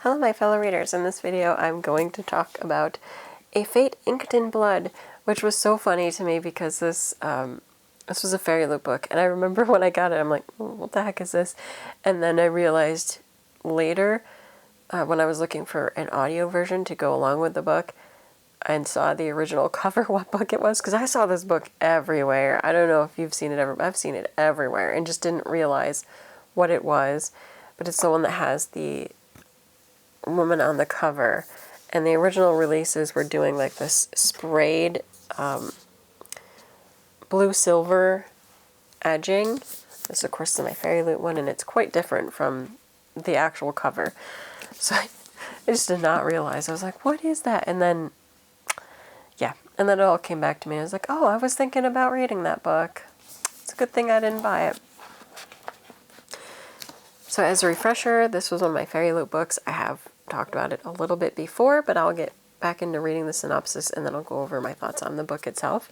Hello my fellow readers, in this video I'm going to talk about A Fate Inked in Blood, which was so funny to me because this was a fairy loot book, and I remember when I got it I'm like, what the heck is this? And then I realized later when I was looking for an audio version to go along with the book and saw the original cover what book it was, because I saw this book everywhere. I don't know if you've seen it ever, but I've seen it everywhere and just didn't realize what it was. But it's the one that has the woman on the cover, and the original releases were doing like this sprayed blue silver edging. This of course is my fairy loot one, and it's quite different from the actual cover, so I just did not realize. I was like, what is that? And then and then it all came back to me. I was like, oh, I was thinking about reading that book. It's a good thing I didn't buy it. So as a refresher, this was one of my fairy loot books. I have talked about it a little bit before, but I'll get back into reading the synopsis and then I'll go over my thoughts on the book itself.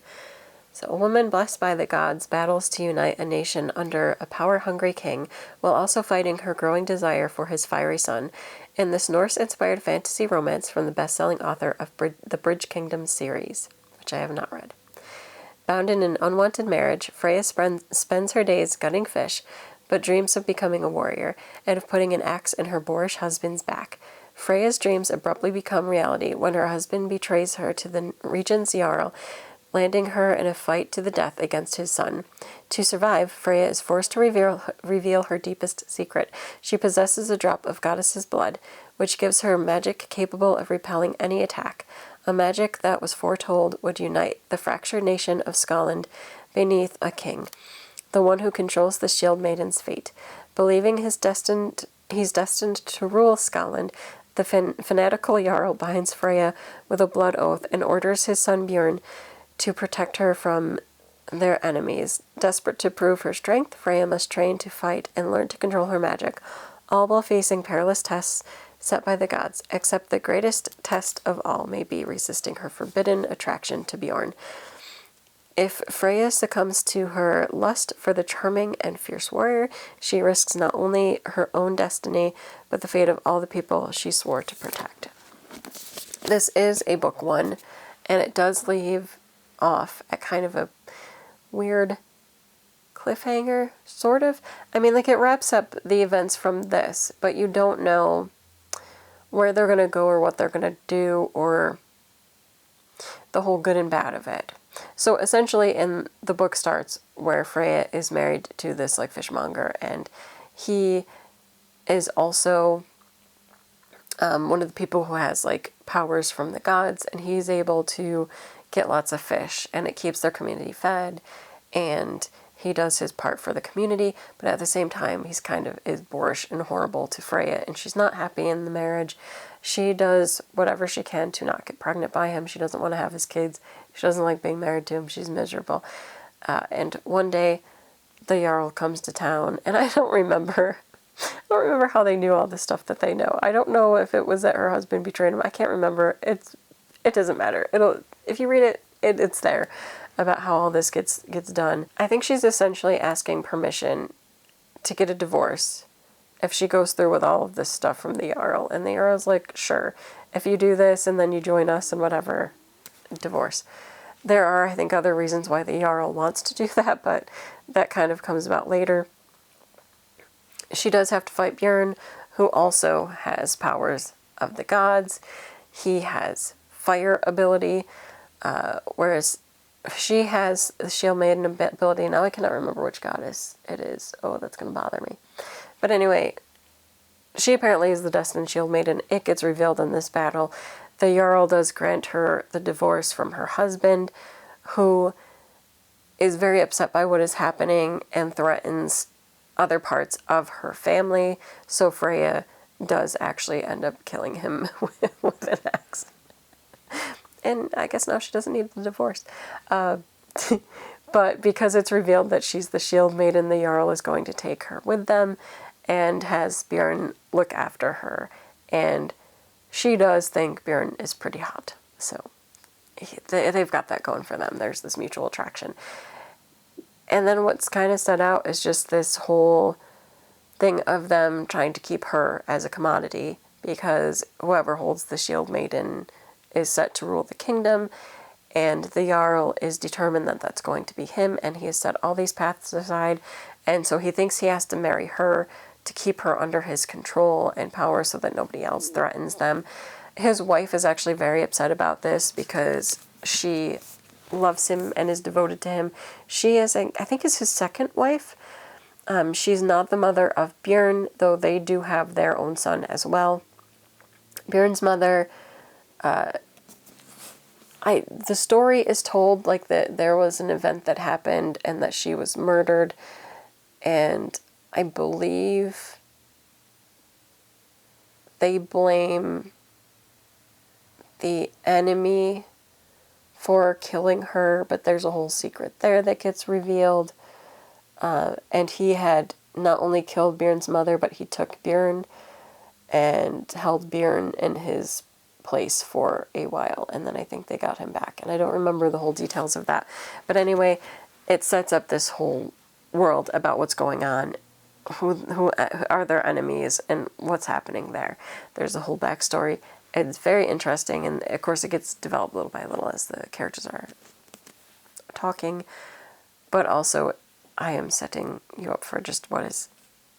So a woman blessed by the gods battles to unite a nation under a power-hungry king while also fighting her growing desire for his fiery son in this Norse-inspired fantasy romance from the best-selling author of the Bridge Kingdom series, which I have not read. Bound in an unwanted marriage, Freya spends her days gutting fish, but dreams of becoming a warrior and of putting an axe in her boorish husband's back. Freya's dreams abruptly become reality when her husband betrays her to the region's Jarl, landing her in a fight to the death against his son. To survive, Freya is forced to reveal her deepest secret. She possesses a drop of goddess's blood, which gives her magic capable of repelling any attack, a magic that was foretold would unite the fractured nation of Scotland beneath a king, the one who controls the Shield Maiden's fate. Believing he's destined to rule Scotland, the fanatical Jarl binds Freya with a blood oath and orders his son Bjorn to protect her from their enemies. Desperate to prove her strength, Freya must train to fight and learn to control her magic, all while facing perilous tests set by the gods, except the greatest test of all may be resisting her forbidden attraction to Bjorn. If Freya succumbs to her lust for the charming and fierce warrior, she risks not only her own destiny, but the fate of all the people she swore to protect. This is a book one, and it does leave off at kind of a weird cliffhanger, sort of. I mean, like, it wraps up the events from this, but you don't know where they're going to go or what they're going to do or the whole good and bad of it. So essentially, in the book starts where Freya is married to this like fishmonger, and he is also one of the people who has like powers from the gods, and he's able to get lots of fish, and it keeps their community fed, and he does his part for the community, but at the same time he's kind of is boorish and horrible to Freya, and she's not happy in the marriage. She does whatever she can to not get pregnant by him. She doesn't want to have his kids. She doesn't like being married to him. She's miserable. And one day the Jarl comes to town, and I don't remember how they knew all the stuff that they know. I don't know if it was that her husband betrayed him. I can't remember. It doesn't matter. If you read it, it's there about how all this gets done. I think she's essentially asking permission to get a divorce if she goes through with all of this stuff from the Jarl. And the Jarl's like, sure, if you do this and then you join us and whatever, divorce. There are, I think, other reasons why the Jarl wants to do that, but that kind of comes about later. She does have to fight Bjorn, who also has powers of the gods. He has fire ability, whereas she has the Shield Maiden ability. Now I cannot remember which goddess it is. Oh, that's going to bother me. But anyway, she apparently is the destined Shield Maiden. It gets revealed in this battle. The Jarl does grant her the divorce from her husband, who is very upset by what is happening and threatens other parts of her family. So Freya does actually end up killing him with an axe. And I guess now she doesn't need the divorce. But because it's revealed that she's the Shield Maiden, the Jarl is going to take her with them and has Bjorn look after her. And she does think Bjorn is pretty hot. So they've got that going for them. There's this mutual attraction. And then what's kind of set out is just this whole thing of them trying to keep her as a commodity because whoever holds the Shield Maiden is set to rule the kingdom, and the Jarl is determined that that's going to be him, and he has set all these paths aside, and so he thinks he has to marry her to keep her under his control and power so that nobody else threatens them. His wife is actually very upset about this because she loves him and is devoted to him. She is, I think, is his second wife. She's not the mother of Bjorn, though they do have their own son as well. Bjorn's mother, the story is told like that there was an event that happened and that she was murdered, and I believe they blame the enemy for killing her, but there's a whole secret there that gets revealed. And he had not only killed Bjorn's mother, but he took Bjorn and held Bjorn in his place for a while, and then I think they got him back. And I don't remember the whole details of that. But anyway, it sets up this whole world about what's going on, who are their enemies, and what's happening there. There's a whole backstory. It's very interesting, and of course it gets developed little by little as the characters are talking, but also I am setting you up for just what's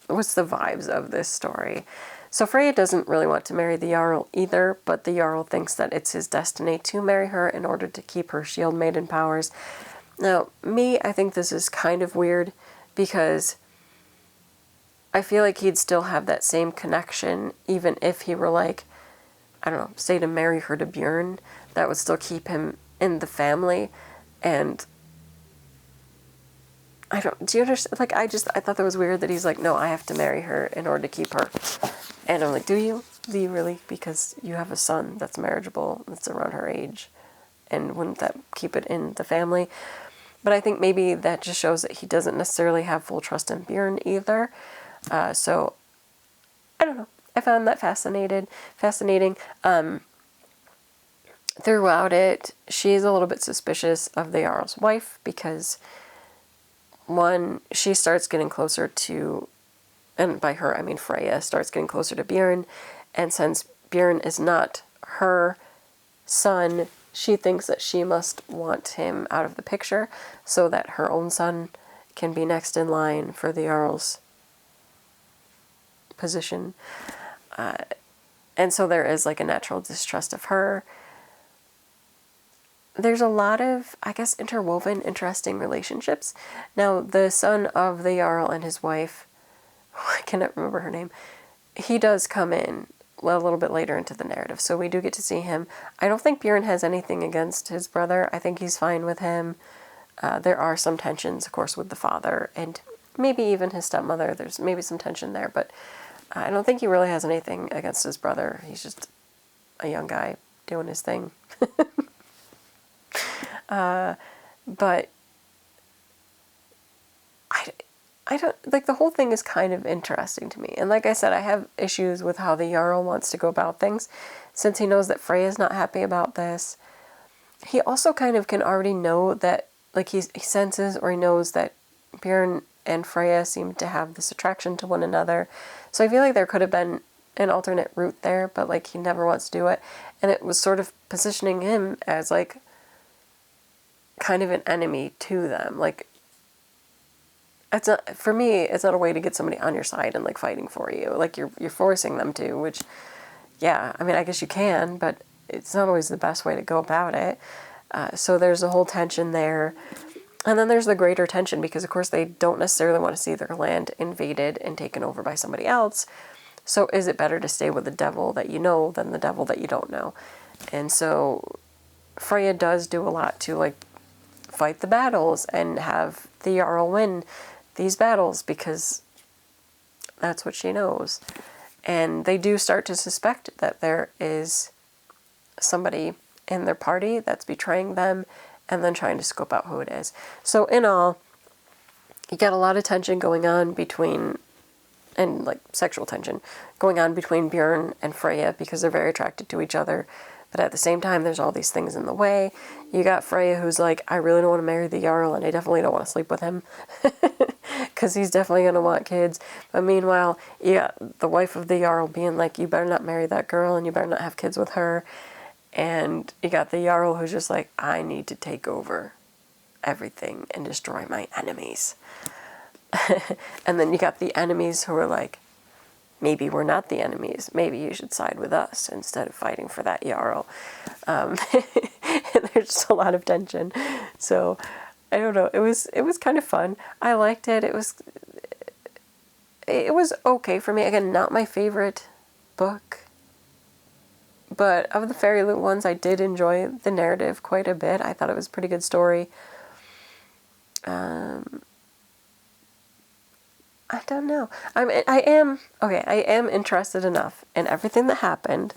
the vibes of this story. So Freya doesn't really want to marry the Jarl either, but the Jarl thinks that it's his destiny to marry her in order to keep her Shield Maiden powers. Now, I think this is kind of weird because I feel like he'd still have that same connection even if he were like, I don't know, say to marry her to Bjorn. That would still keep him in the family, and do you understand? Like, I thought that was weird that he's like, no, I have to marry her in order to keep her. And I'm like, do you? Do you really? Because you have a son that's marriageable, that's around her age. And wouldn't that keep it in the family? But I think maybe that just shows that he doesn't necessarily have full trust in Bjorn either. So, I don't know. I found that fascinating. Throughout it, she's a little bit suspicious of the Jarl's wife because, one, she starts getting closer to, and by her I mean Freya, starts getting closer to Bjorn, and since Bjorn is not her son, she thinks that she must want him out of the picture so that her own son can be next in line for the Jarl's position. And so there is like a natural distrust of her. There's a lot of, I guess, interwoven, interesting relationships. Now, the son of the Jarl and his wife, I cannot remember her name, he does come in a little bit later into the narrative, so we do get to see him. I don't think Bjorn has anything against his brother. I think he's fine with him. There are some tensions, of course, with the father, and maybe even his stepmother. There's maybe some tension there, but I don't think he really has anything against his brother. He's just a young guy doing his thing. But I don't, like, the whole thing is kind of interesting to me. And like I said, I have issues with how the Jarl wants to go about things, since he knows that Freya's not happy about this. He also kind of can already know that, like, he senses or he knows that Bjorn and Freya seem to have this attraction to one another. So I feel like there could have been an alternate route there, but, like, he never wants to do it. And it was sort of positioning him as, like, kind of an enemy to them. Like, it's not, for me, it's not a way to get somebody on your side and, like, fighting for you. Like, you're forcing them to, which, yeah, I mean, I guess you can, but it's not always the best way to go about it. So there's a whole tension there. And then there's the greater tension because, of course, they don't necessarily want to see their land invaded and taken over by somebody else. So is it better to stay with the devil that you know than the devil that you don't know? And so Freya does do a lot to, like, fight the battles and have the Jarl win these battles because that's what she knows. And they do start to suspect that there is somebody in their party that's betraying them and then trying to scope out who it is. So in all, you got a lot of tension going on between, and like sexual tension, going on between Bjorn and Freya because they're very attracted to each other. But at the same time, there's all these things in the way. You got Freya who's like, I really don't want to marry the Jarl and I definitely don't want to sleep with him. because he's definitely going to want kids. But meanwhile, you got the wife of the Jarl being like, you better not marry that girl and you better not have kids with her. And you got the Jarl who's just like, I need to take over everything and destroy my enemies. And then you got the enemies who are like, maybe we're not the enemies. Maybe you should side with us instead of fighting for that Jarl. There's just a lot of tension. So, I don't know. It was kind of fun. I liked it. It was okay for me. Again, not my favorite book. But of the Fairy Loot ones, I did enjoy the narrative quite a bit. I thought it was a pretty good story. I don't know. I am interested enough in everything that happened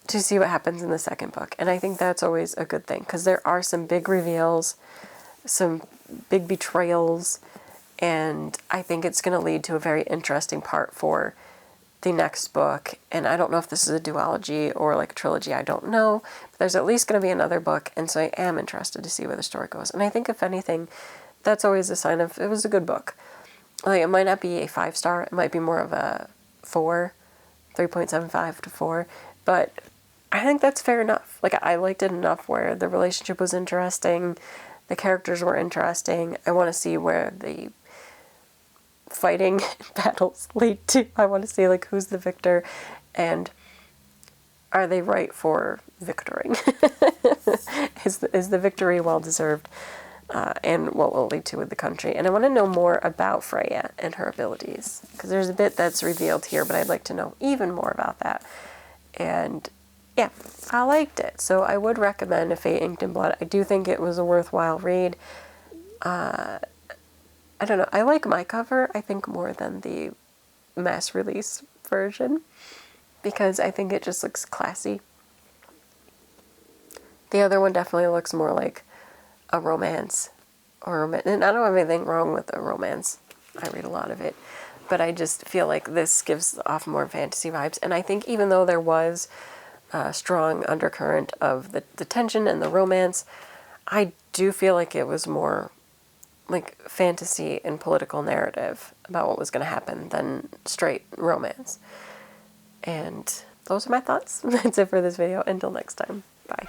to see what happens in the second book. And I think that's always a good thing, because there are some big reveals, some big betrayals, and I think it's going to lead to a very interesting part for the next book. And I don't know if this is a duology or like a trilogy, I don't know. But there's at least going to be another book, and so I am interested to see where the story goes. And I think, if anything, that's always a sign of it was a good book. Like, it might not be a 5-star, it might be more of a 4, 3.75 to 4, but I think that's fair enough. Like, I liked it enough where the relationship was interesting, the characters were interesting. I want to see where the fighting battles lead to. I want to see, like, who's the victor, and are they right for victoring? Is the victory well-deserved? And what will it lead to with the country. And I want to know more about Freya and her abilities, because there's a bit that's revealed here, but I'd like to know even more about that. And yeah, I liked it. So I would recommend A Fate Inked in Blood. I do think it was a worthwhile read. I don't know. I like my cover, I think, more than the mass release version, because I think it just looks classy. The other one definitely looks more like a romance, and I don't have anything wrong with a romance. I read a lot of it, but I just feel like this gives off more fantasy vibes. And I think even though there was a strong undercurrent of the tension and the romance, I do feel like it was more like fantasy and political narrative about what was going to happen than straight romance. And those are my thoughts. That's it for this video. Until next time. Bye.